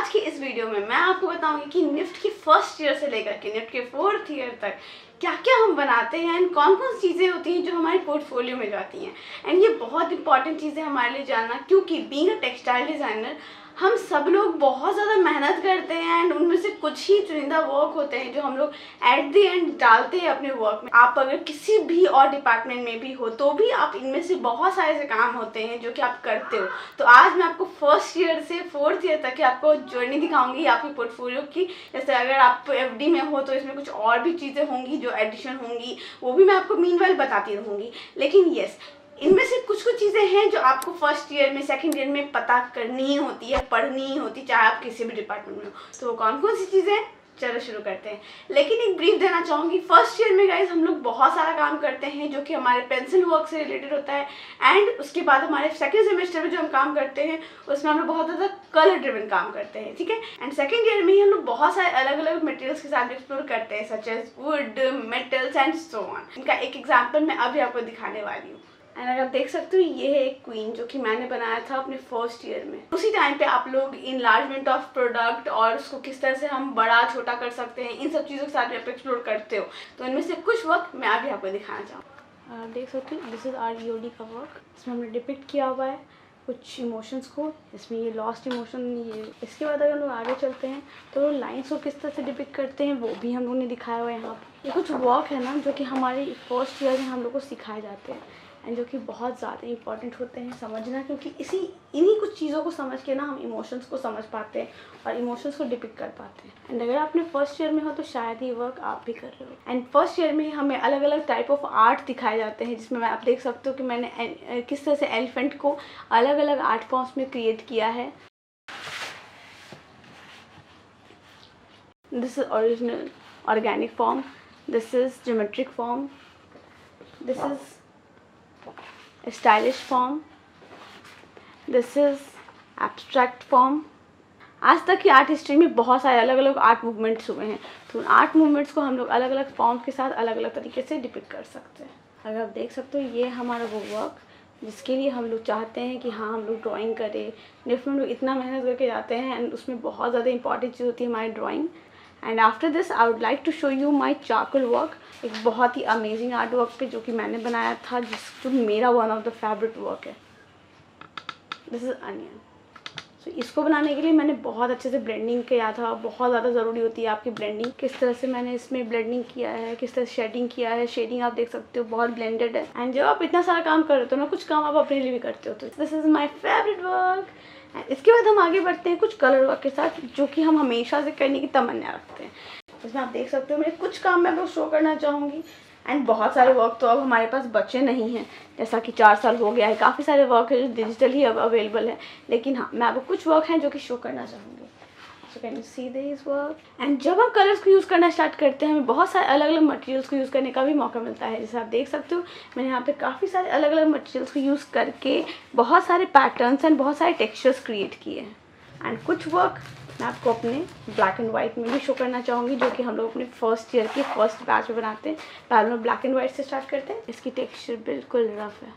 आज की इस वीडियो में मैं आपको बताऊंगी कि निफ्ट के फर्स्ट ईयर से लेकर के निफ्ट के फोर्थ ईयर तक क्या क्या हम बनाते हैं एंड कौन कौन सी चीज़ें होती हैं जो हमारे पोर्टफोलियो में जाती हैं। एंड ये बहुत इंपॉर्टेंट चीज़ है हमारे लिए जानना, क्योंकि बीइंग अ टेक्सटाइल डिज़ाइनर हम सब लोग बहुत ज़्यादा मेहनत करते हैं एंड उनमें से कुछ ही चुनिंदा वर्क होते हैं जो हम लोग एट द एंड डालते हैं अपने वर्क में। आप अगर किसी भी और डिपार्टमेंट में भी हो तो भी आप इनमें से बहुत सारे ऐसे काम होते हैं जो कि आप करते हो। तो आज मैं आपको फर्स्ट ईयर से फोर्थ ईयर तक की आपको जर्नी दिखाऊंगी आपकी पोर्टफोलियो की। जैसे अगर आप एफडी में हो तो इसमें कुछ और भी चीज़ें होंगी जो एडिशन होंगी, वो भी मैं आपको मीनवाइल बताती रहूँगी। लेकिन यस, इनमें से कुछ कुछ चीज़ें हैं जो आपको फर्स्ट ईयर में सेकंड ईयर में पता करनी ही होती है, पढ़नी ही होती, चाहे आप किसी भी डिपार्टमेंट में हो। तो कौन कौन सी चीज़ें हैं, चलो शुरू करते हैं। लेकिन एक ब्रीफ देना चाहूँगी, फर्स्ट ईयर में गाइज हम लोग बहुत सारा काम करते हैं जो कि हमारे पेंसिल वर्क से रिलेटेड होता है। एंड उसके बाद हमारे सेकंड सेमेस्टर में जो हम काम करते हैं उसमें हम लोग बहुत ज़्यादा कलर ड्रिवन काम करते हैं, ठीक है। एंड सेकंड ईयर में ही हम लोग बहुत सारे अलग अलग मटेरियल्स के साथ एक्सप्लोर करते हैं, such as wood, metals and so on. इनका एक एग्जाम्पल मैं अभी आपको दिखाने वाली हूँ। एंड अगर आप देख सकते हो, ये है एक क्वीन जो कि मैंने बनाया था अपने फर्स्ट ईयर में। उसी टाइम पे आप लोग इनलार्जमेंट ऑफ प्रोडक्ट और उसको किस तरह से हम बड़ा छोटा कर सकते हैं, इन सब चीज़ों के साथ भी आप एक्सप्लोर करते हो। तो इनमें से कुछ वर्क मैं अभी आपको दिखाना चाहूँ। आप देख सकते हो, दिस इज़ आर ईओडी का वर्क। इसमें हमने डिपिक्ट किया हुआ है कुछ इमोशंस को। इसमें ये लॉस्ट इमोशन, ये इसके बाद अगर हम लोग आगे चलते हैं तो लाइन्स को किस तरह से डिपिक्ट करते हैं वो भी हम लोगों ने दिखाया हुआ है यहाँ पर। ये कुछ वर्क है ना जो कि हमारे फर्स्ट ईयर में हम लोग को सिखाए जाते हैं एंड जो कि बहुत ज़्यादा इंपॉर्टेंट होते हैं समझना, क्योंकि इन्हीं कुछ चीज़ों को समझ के ना हम इमोशंस को समझ पाते हैं और इमोशंस को डिपिक्ट कर पाते हैं। एंड अगर आपने फर्स्ट ईयर में हो तो शायद ये वर्क आप भी कर रहे हो। एंड फर्स्ट ईयर में हमें अलग अलग टाइप ऑफ आर्ट दिखाए जाते हैं, जिसमें आप देख सकते हो कि मैंने किस तरह से एलिफेंट को अलग अलग आर्ट फॉर्म्स में क्रिएट किया है। This is original organic form, this is geometric form, this is stylish form, this is abstract form. आज तक की आर्ट हिस्ट्री में बहुत सारे अलग अलग आर्ट मूवमेंट्स हुए हैं, तो उन आर्ट मूवमेंट्स को हम लोग अलग अलग फॉर्म्स के साथ अलग अलग तरीके से डिपिक्ट कर सकते हैं। अगर आप देख सकते हो, ये हमारा वो वर्क जिसके लिए हम लोग चाहते हैं कि हाँ हम लोग ड्राइंग करें। निफ्ट में हम लोग इतना मेहनत करके जाते हैं एंड उसमें बहुत ज़्यादा इंपॉर्टेंट चीज़ होती है हमारी drawing. And after this I would like to show you my charcoal work, एक बहुत ही अमेजिंग आर्ट वर्क पे जो कि मैंने बनाया था, जो मेरा one of the favourite work है। This is onion. सो इसको बनाने के लिए मैंने बहुत अच्छे से ब्लेंडिंग किया था। बहुत ज़्यादा ज़रूरी होती है आपकी ब्लेंडिंग, किस तरह से मैंने इसमें ब्लेंडिंग किया है, किस तरह से शेडिंग किया है। शेडिंग आप देख सकते हो बहुत ब्लेंडेड है। एंड जब आप इतना सारा काम कर रहे हो ना, कुछ काम आप अपने लिए भी करते हो, तो this is my favourite work. इसके बाद हम आगे बढ़ते हैं कुछ कलर वर्क के साथ, जो कि हम हमेशा से करने की तमन्ना रखते हैं। इसमें आप देख सकते हो मेरे कुछ काम मैं आपको शो करना चाहूँगी। एंड बहुत सारे वर्क तो अब हमारे पास बचे नहीं हैं, जैसा कि 4 साल हो गया है, काफ़ी सारे वर्क है जो डिजिटल ही अब अवेलेबल है। लेकिन हाँ, मैं आपको कुछ वर्क हैं जो कि शो करना चाहूँगी। So can you see this work. And जब हम कलर्स को यूज़ करना स्टार्ट करते हैं, हमें बहुत सारे अलग अलग मटेरियल्स को यूज़ करने का भी मौका मिलता है। जैसे आप देख सकते हो, मैंने यहाँ पे काफ़ी सारे अलग अलग मटेरियल्स को यूज़ करके बहुत सारे पैटर्न्स एंड बहुत सारे टेक्सचर्स क्रिएट किए हैं। एंड कुछ वर्क मैं आपको अपने ब्लैक एंड वाइट में भी शो करना चाहूँगी, जो कि हम लोग अपने फर्स्ट ईयर के फर्स्ट बैच में बनाते हैं। पहले हम ब्लैक एंड वाइट से स्टार्ट करते हैं। इसकी टेक्सचर बिल्कुल रफ है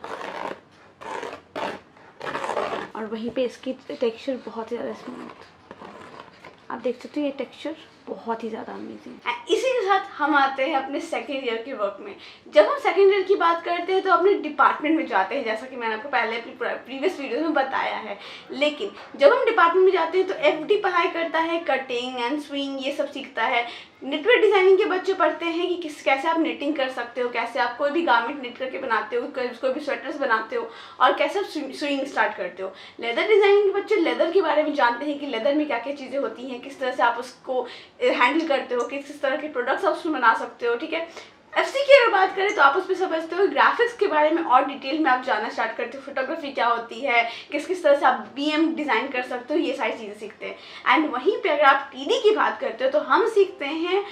और वहीं पे इसकी टेक्सचर बहुत ही ज़्यादा स्मूथ। आप देख सकते हो ये टेक्सचर बहुत ही ज़्यादा अमेजिंग है। इसी के साथ हम आते हैं अपने सेकेंड ईयर के वर्क में। जब हम सेकेंड ईयर की बात करते हैं तो अपने डिपार्टमेंट में जाते हैं, जैसा कि मैंने आपको पहले अपनी प्रीवियस वीडियो में बताया है। लेकिन जब हम डिपार्टमेंट में जाते हैं तो एफडी पढ़ाई करता है, कटिंग एंड स्विंग ये सब सीखता है। निटवेयर डिज़ाइनिंग के बच्चे पढ़ते हैं कि कैसे आप निटिंग कर सकते हो, कैसे आप कोई भी गारमेंट निट करके बनाते हो, कोई भी स्वेटर्स बनाते हो, और कैसे आप स्विंग स्टार्ट करते हो। लेदर डिज़ाइनिंग के बच्चे लेदर के बारे में जानते हैं कि लेदर में क्या क्या चीज़ें होती हैं, किस तरह से आप उसको हैंडल करते हो, किस तरह के प्रोडक्ट्स आप उसमें बना सकते हो, ठीक है। एफसी की अगर बात करें तो आप उसमें समझते हो। ग्राफिक्स के बारे में और डिटेल में आप जानना स्टार्ट करते हो, फोटोग्राफी क्या होती है, किस तरह से आप बीएम डिज़ाइन कर सकते हो, ये सारी चीज़ें सीखते हैं। एंड वहीं पे अगर आप टीडी की बात करते हो तो हम सीखते हैं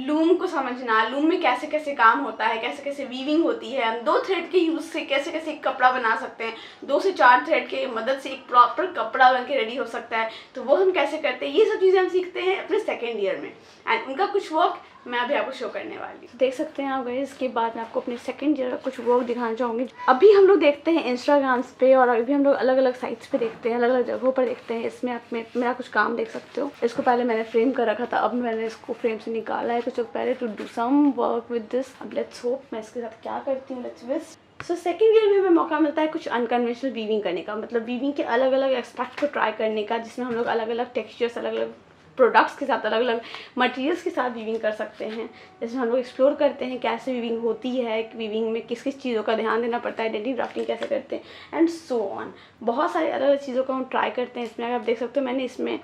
लूम को समझना, लूम में कैसे कैसे काम होता है, कैसे कैसे वीविंग होती है, हम 2 थ्रेड के यूज़ से कैसे कैसे एक कपड़ा बना सकते हैं, 2 से 4 थ्रेड के मदद से एक प्रॉपर कपड़ा बन के रेडी हो सकता है। तो वो हम कैसे करते हैं, ये सब चीज़ें हम सीखते हैं अपने सेकेंड ईयर में। एंड उनका कुछ वर्क मैं अभी आपको शो करने वाली हूँ। देख सकते हैं आप गाइस, इसके बाद मैं आपको अपने सेकंड ईयर का कुछ वर्क दिखाना चाहूँगी। अभी हम लोग देखते हैं इंस्टाग्राम्स पे और अभी हम लोग अलग अलग साइट्स पे देखते हैं, अलग अलग जगहों पर देखते हैं। इसमें आप मेरा कुछ काम देख सकते हो। इसको पहले मैंने फ्रेम कर रखा था, अब मैंने इसको फ्रेम से निकाला है कुछ पहले to do some work with this. अब लेट्स होप मैं इसके साथ क्या करती हूँ, let's wish. So second year में हमें मौका मिलता है कुछ अनकन्वेंशनल वीविंग करने का, मतलब वीविंग के अलग अलग एस्पेक्ट को ट्राई करने का, जिसमें हम लोग अलग अलग टेक्सचर्स, अलग अलग प्रोडक्ट्स के साथ, अलग अलग मटेरियल्स के साथ वीविंग कर सकते हैं। जिसमें हम लोग एक्सप्लोर करते हैं कैसे वीविंग होती है, वीविंग में किस किस चीज़ों का ध्यान देना पड़ता है, डेली ड्राफ्टिंग कैसे करते हैं एंड सो ऑन। बहुत सारी अलग अलग चीज़ों को हम ट्राई करते हैं इसमें। अगर आप देख सकते हो मैंने इसमें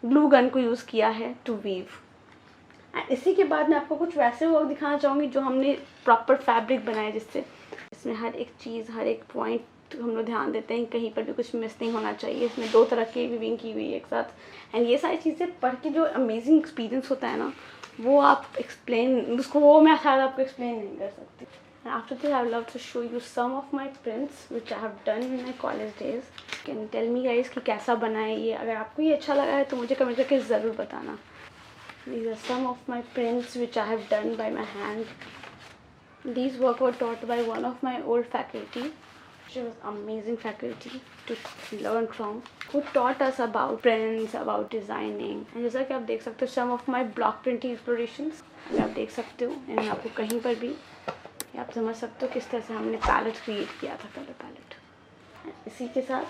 ग्लू गन को यूज़ किया है टू वीव। एंड इसी के बाद मैं आपको कुछ वैसे वर्क दिखाना चाहूँगी जो हमने प्रॉपर फैब्रिक बनाया, जिससे इसमें हर एक चीज़, हर एक पॉइंट हम लोग ध्यान देते हैं, कहीं पर भी कुछ मिस नहीं होना चाहिए। इसमें 2 तरह की वीविंग की हुई है एक साथ। एंड ये सारी चीज़ें पढ़ के जो अमेजिंग एक्सपीरियंस होता है ना, वो आप एक्सप्लेन उसको, वो मैं शायद आपको एक्सप्लेन नहीं कर सकती। And after this I would love to show you some of my prints which I have done in my college days. Can tell me guys कि कैसा बना है ये। अगर आपको ये अच्छा लगा है तो मुझे कमेंट करके ज़रूर बताना। These are some of my prints which I have done by my hand. These work were taught by one of my old faculty. She was amazing faculty to learn from, who taught us about prints, about designing. And जैसा कि आप देख सकते हो some of my block printing inspirations, आप देख सकते हो। एंड आपको कहीं पर भी आप समझ सकते हो किस तरह से हमने पैलेट क्रिएट किया था, कलर पैलेट। इसी के साथ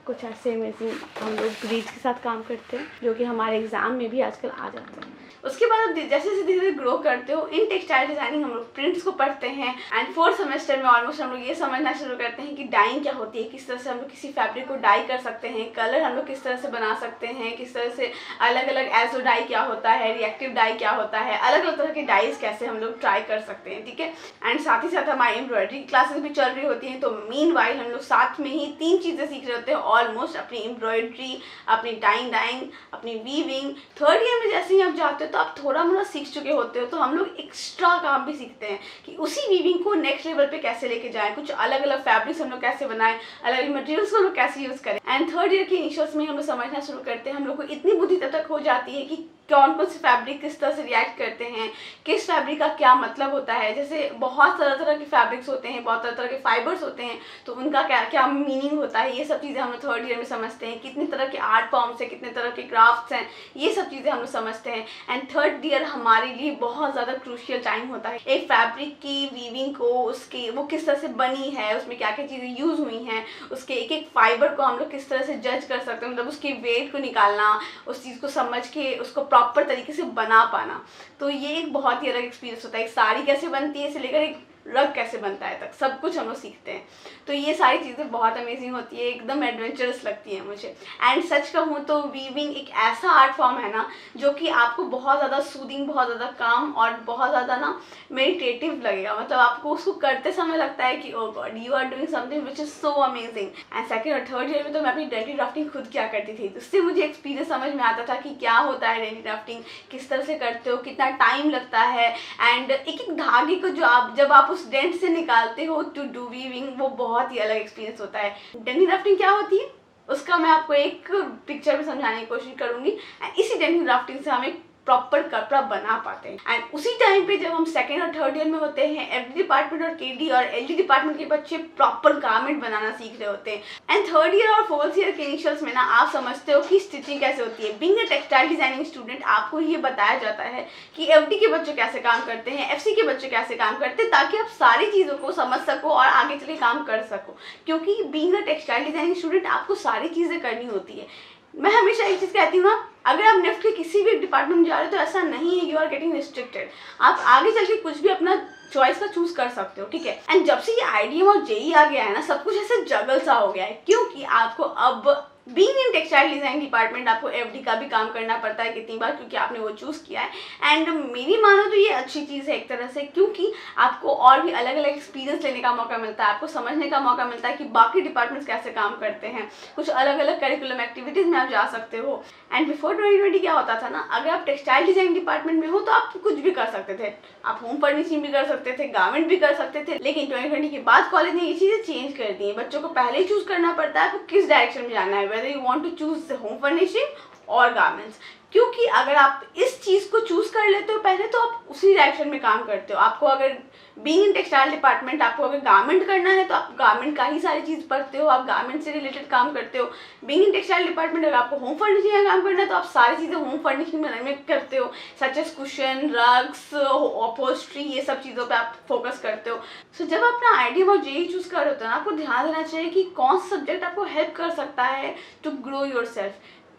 कुछ ऐसे अमेजिंग हम लोग ब्रीड्स के साथ काम करते हैं, जो कि हमारे एग्जाम में भी आजकल आ जाते हैं। उसके बाद अब जैसे जैसे धीरे धीरे ग्रो करते हो इन टेक्सटाइल डिजाइनिंग हम लोग प्रिंट्स को पढ़ते हैं। एंड 4th सेमेस्टर में ऑलमोस्ट हम लोग ये समझना शुरू करते हैं कि डाइंग क्या होती है, किस तरह से हम लोग किसी फैब्रिक को डाई कर सकते हैं, कलर हम लोग किस तरह से बना सकते हैं, किस तरह से अलग अलग एजो डाई क्या होता है, रिएक्टिव डाई क्या होता है, अलग अलग तरह के डाइज कैसे हम लोग ट्राई कर सकते हैं, ठीक है। एंड साथ ही साथ हमारी एम्ब्रॉयडरी क्लासेस भी चल रही होती हैं, तो मीनवाइल हम लोग साथ में ही 3 चीज़ें सीख रहे होते हैं ऑलमोस्ट, अपनी एम्ब्रॉयडरी, अपनी डाइंग, अपनी वीविंग। 3rd ईयर में जैसे ही आप जाते हो तो आप थोड़ा मोड़ा सीख चुके होते हो, तो हम लोग एक्स्ट्रा काम भी सीखते हैं कि उसी वीविंग को नेक्स्ट लेवल पे कैसे लेके जाएं, कुछ अलग अलग फैब्रिक्स हम लोग कैसे बनाएं, अलग अलग मटेरियल्स को हम लोग कैसे यूज़ करें। एंड 3rd ईयर के इनिशियल्स में हम लोग समझना शुरू करते हैं, हम लोग को इतनी बुद्धि तब तक हो जाती है कि कौन कौन से फैब्रिक किस तरह से रिएक्ट करते हैं, किस फैब्रिक का क्या मतलब होता है। जैसे बहुत तरह तरह के फैब्रिक्स होते हैं, बहुत तरह तरह के फाइबर्स होते हैं, तो उनका क्या क्या मीनिंग होता है, ये सब चीज़ें हम लोग 3rd ईयर में समझते हैं। कितने तरह के आर्ट फॉर्म्स हैं, कितने तरह के क्राफ्ट्स हैं, ये सब चीज़ें हम लोग समझते हैं। एंड 3rd ईयर हमारे लिए बहुत ज़्यादा क्रूशियल टाइम होता है। एक फैब्रिक की वीविंग को, उसकी वो किस तरह से बनी है, उसमें क्या क्या चीज़ें यूज़ हुई हैं, उसके एक एक फाइबर को हम लोग किस तरह से जज कर सकते हैं, मतलब उसकी वेट को निकालना, उस चीज़ को समझ के उसको प्रॉपर तरीके से बना पाना। तो ये एक बहुत ही अलग एक्सपीरियंस होता है। एक साड़ी कैसे बनती है से लेकर एक रग कैसे बनता है तक सब कुछ हम लोग सीखते हैं। तो ये सारी चीज़ें बहुत अमेजिंग होती है, एकदम एडवेंचरस लगती है मुझे। एंड सच कहूँ तो वीविंग एक ऐसा आर्ट फॉर्म है ना जो कि आपको बहुत ज़्यादा सूदिंग, बहुत ज़्यादा काम और बहुत ज़्यादा ना मेडिटेटिव लगेगा। मतलब आपको उसको करते समय लगता है कि oh god you are doing something which is so amazing. And 2nd और 3rd ईयर में तो मैं अपनी डेली ड्राफ्टिंग खुद क्या करती थी, तो उससे मुझे एक्सपीरियंस समझ में आता था कि क्या होता है डेली ड्राफ्टिंग, किस तरह से करते हो, कितना टाइम लगता है। एंड एक एक धागे को जब आप उस डेंट से निकालते हो टू डू वीविंग, वो बहुत ही अलग एक्सपीरियंस होता है। डेनिम ड्राफ्टिंग क्या होती है उसका मैं आपको एक पिक्चर में समझाने की कोशिश करूंगी। एंड इसी डेनिम ड्राफ्टिंग से हम एक प्रॉपर कपड़ा बना पाते हैं। एंड उसी टाइम पे जब हम 2nd और 3rd ईयर में होते हैं, एफडी डिपार्टमेंट और केडी और एलडी डिपार्टमेंट के बच्चे प्रॉपर गारमेंट बनाना सीख रहे होते हैं। एंड 3rd ईयर और 4th ईयर के इनिशियल्स में ना आप समझते हो कि स्टिचिंग कैसे होती है। Being a textile designing student आपको ये बताया जाता है कि एफडी के बच्चे कैसे काम करते हैं, एफसी के बच्चे कैसे काम करते हैं, ताकि आप सारी चीज़ों को समझ सको और आगे चल के काम कर सको। क्योंकि being a textile designing student आपको सारी चीज़ें करनी होती है। मैं हमेशा एक चीज़ कहती हूँ ना, अगर आप निफ्ट के किसी भी डिपार्टमेंट में जा रहे हो तो ऐसा नहीं है यू आर गेटिंग रिस्ट्रिक्टेड। आप आगे चल के कुछ भी अपना चॉइस का चूज कर सकते हो, ठीक है। एंड जब से ये आईडीएम और जेई आ गया है ना, सब कुछ ऐसे जगल सा हो गया है, क्योंकि आपको अब being in textile design department आपको एफडी का भी काम करना पड़ता है कितनी बार, क्योंकि आपने वो चूज़ किया है। एंड मेरी मानो तो ये अच्छी चीज़ है एक तरह से, क्योंकि आपको और भी अलग अलग एक्सपीरियंस लेने का मौका मिलता है, आपको समझने का मौका मिलता है कि बाकी डिपार्टमेंट्स कैसे काम करते हैं, कुछ अलग अलग करिकुलम एक्टिविटीज़ में आप जा सकते हो। एंड बिफोर 2020 क्या होता था ना, अगर आप टेक्सटाइल डिजाइन डिपार्टमेंट में हो तो आप कुछ भी कर सकते थे, आप होम फर्निशिंग भी कर सकते थे, गारमेंट भी कर सकते थे। लेकिन 2020 के बाद कॉलेज ने ये चीज़ें चेंज कर दी है। बच्चों को पहले ही चूज़ करना पड़ता है आपको किस डायरेक्शन में जाना है, whether you want to choose home furnishing और गारमेंट्स। क्योंकि अगर आप इस चीज़ को चूज़ कर लेते हो पहले, तो आप उसी डायरेक्शन में काम करते हो। आपको अगर बीइंग इन टेक्सटाइल डिपार्टमेंट आपको अगर गारमेंट करना है तो आप गारमेंट का ही सारी चीज़ पढ़ते हो, आप गारमेंट से रिलेटेड काम करते हो। बीइंग इन टेक्सटाइल डिपार्टमेंट अगर आपको होम फर्निशिंग का काम करना है तो आप सारी चीज़ें होम फर्निशिंग में करते हो, such as cushion, rugs, upholstery, ये सब चीज़ों पे आप फोकस करते हो। सो जब आप अपना आईडीएम और जेईई चूज़ कर रहे होते हो ना, आपको ध्यान देना चाहिए कि कौन सा सब्जेक्ट आपको हेल्प कर सकता है to grow yourself,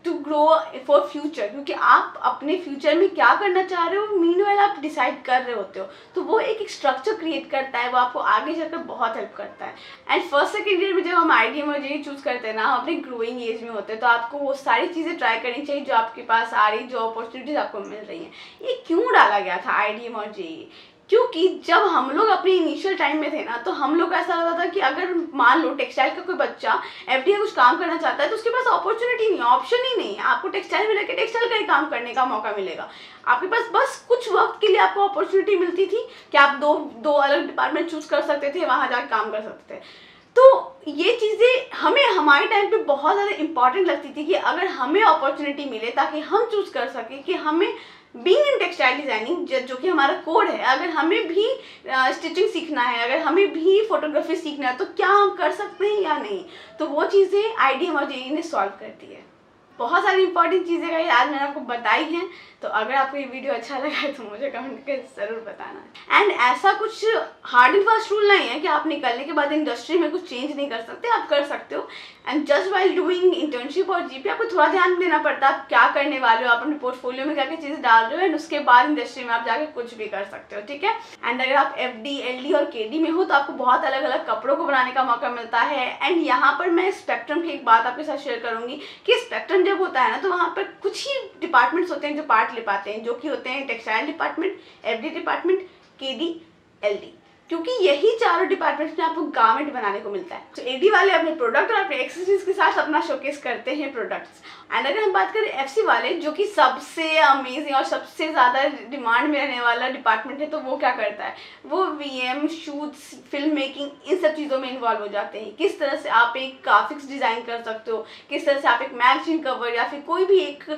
to grow for future. क्योंकि आप अपने फ्यूचर में क्या करना चाह रहे हो मीनवाइल आप डिसाइड कर रहे होते हो, तो वो एक स्ट्रक्चर क्रिएट करता है, वो आपको आगे चलकर बहुत हेल्प करता है। एंड फर्स्ट सेकेंड ईयर में जब हम आईडीएम और जेईई चूज़ करते हैं ना, हम अपने ग्रोइंग एज में होते हैं, तो आपको वो सारी चीज़ें ट्राई करनी चाहिए जो आपके पास आ रही, जो अपॉर्चुनिटीज़ आपको मिल रही हैं। ये क्यों डाला गया था आईडीएम और जेईई? क्योंकि जब हम लोग अपने इनिशियल टाइम में थे ना, तो हम लोग ऐसा होता था कि अगर मान लो टेक्सटाइल का कोई बच्चा एफडीए कुछ काम करना चाहता है तो उसके पास अपॉर्चुनिटी नहीं है, ऑप्शन ही नहीं है। आपको टेक्सटाइल में लेकर टेक्सटाइल का ही काम करने का मौका मिलेगा। आपके पास बस कुछ वक्त के लिए आपको अपॉर्चुनिटी मिलती थी कि आप दो अलग डिपार्टमेंट चूज कर सकते थे, वहाँ जाकर काम कर सकते थे। तो ये चीज़ें हमें हमारे टाइम पे बहुत ज़्यादा इंपॉर्टेंट लगती थी कि अगर हमें अपॉर्चुनिटी मिले ताकि हम चूज़ कर सकें कि हमें बीइंग इन टेक्सटाइल डिज़ाइनिंग जो कि हमारा कोड है, अगर हमें भी स्टिचिंग सीखना है, अगर हमें भी फोटोग्राफी सीखना है तो क्या हम कर सकते हैं या नहीं। तो वो चीज़ें आईडीएम और जेईई ने सॉल्व कर दी है। बहुत सारी इंपॉर्टेंट चीज़ें गई आज मैंने आपको बताई हैं। तो अगर आपको ये वीडियो अच्छा लगा है तो मुझे कमेंट करके ज़रूर बताना। एंड ऐसा कुछ हार्ड एंड फास्ट रूल नहीं है कि आप निकलने के बाद इंडस्ट्री में कुछ चेंज नहीं कर सकते, आप कर सकते हो। And just while doing internship और जीपी आपको थोड़ा ध्यान देना पड़ता है आप क्या करने वाले हो, आप अपने पोर्टफोलियो में क्या क्या चीज़ें डाल रहे हो, एंड उसके बाद इंडस्ट्री में आप जाकर कुछ भी कर सकते हो, ठीक है। एंड अगर आप एफडी, एलडी और केडी में हो तो आपको बहुत अलग अलग कपड़ों को बनाने का मौका मिलता है। एंड यहाँ पर मैं स्पेक्ट्रम की एक बात आपके साथ शेयर करूँगी कि स्पेक्ट्रम जब होता है ना, तो वहाँ पर कुछ ही डिपार्टमेंट्स होते हैं जो पार्ट ले पाते हैं, जो कि होते हैं textile department, FD department, KD, LD. क्योंकि यही चारों डिपार्टमेंट्स में आपको गारमेंट बनाने को मिलता है। तो एडी वाले अपने प्रोडक्ट और अपने एक्सेसरीज के साथ अपना शोकेस करते हैं प्रोडक्ट्स। एंड अगर हम बात करें एफसी वाले, जो कि सबसे अमेजिंग और सबसे ज़्यादा डिमांड में रहने वाला डिपार्टमेंट है, तो वो क्या करता है, वो वीएम, शूट्स, फिल्म मेकिंग, इन सब चीज़ों में इन्वॉल्व हो जाते हैं। किस तरह से आप एक ग्राफिक्स डिज़ाइन कर सकते हो, किस तरह से आप एक मैगजीन कवर या फिर कोई भी एक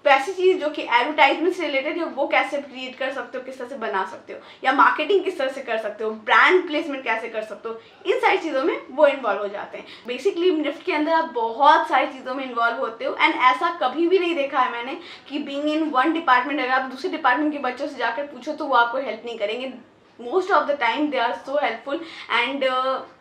ऐसी चीज़ जो कि एडवर्टाइजमेंट से रिलेटेड है वो कैसे क्रिएट कर सकते हो, किस तरह से बना सकते हो, या मार्केटिंग किस तरह से कर सकते हो, ब्रांड प्लेसमेंट कैसे कर सकते हो, इन सारी चीज़ों में वो इन्वॉल्व हो जाते हैं। बेसिकली निफ्ट के अंदर आप बहुत सारी चीज़ों में इन्वॉल्व होते हो। एंड ऐसा कभी भी नहीं देखा है मैंने कि बीइंग इन वन डिपार्टमेंट अगर आप दूसरे डिपार्टमेंट के बच्चों से जाकर पूछो तो वो आपको हेल्प नहीं करेंगे। Most of the time they are so helpful. And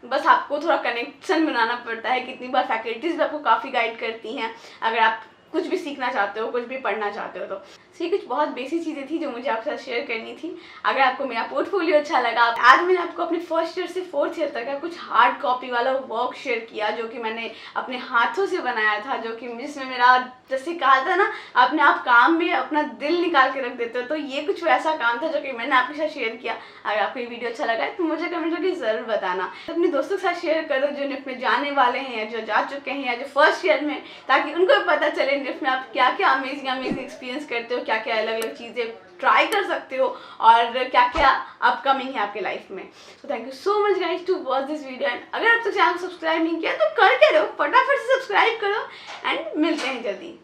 बस आपको थोड़ा कनेक्शन बनाना पड़ता है। कितनी बार फैकल्टीज भी आपको काफ़ी गाइड करती हैं अगर आप कुछ भी सीखना चाहते हो, कुछ भी पढ़ना चाहते हो। तो ये कुछ बहुत बेसिक चीज़ें थी जो मुझे आपके साथ शेयर करनी थी। अगर आपको मेरा पोर्टफोलियो अच्छा लगा, आज मैंने आपको अपने फर्स्ट ईयर से फोर्थ ईयर तक का कुछ हार्ड कॉपी वाला वर्क शेयर किया जो कि मैंने अपने हाथों से बनाया था, जो कि जिसमें मेरा, जैसे कहा था ना, अपने आप काम में अपना दिल निकाल के रख देते हो, तो ये कुछ वैसा काम था जो कि मैंने आपके साथ शेयर किया। अगर आपको ये वीडियो अच्छा लगा है तो मुझे कमेंट करके ज़रूर बताना। अपने दोस्तों के साथ शेयर करो जो निफ्ट में जाने वाले हैं या जो जा चुके हैं या जो फर्स्ट ईयर में, ताकि उनको भी पता चले निफ्ट में आप क्या क्या अमेजिंग एक्सपीरियंस करते हो, क्या क्या अलग अलग चीज़ें ट्राई कर सकते हो और क्या क्या अपकमिंग है आपके लाइफ में। So thank you so much guys to watch this video. And अगर अब तक चैनल को सब्सक्राइब नहीं किया तो करके रहो, फटाफट से सब्सक्राइब करो। एंड मिलते हैं जल्दी।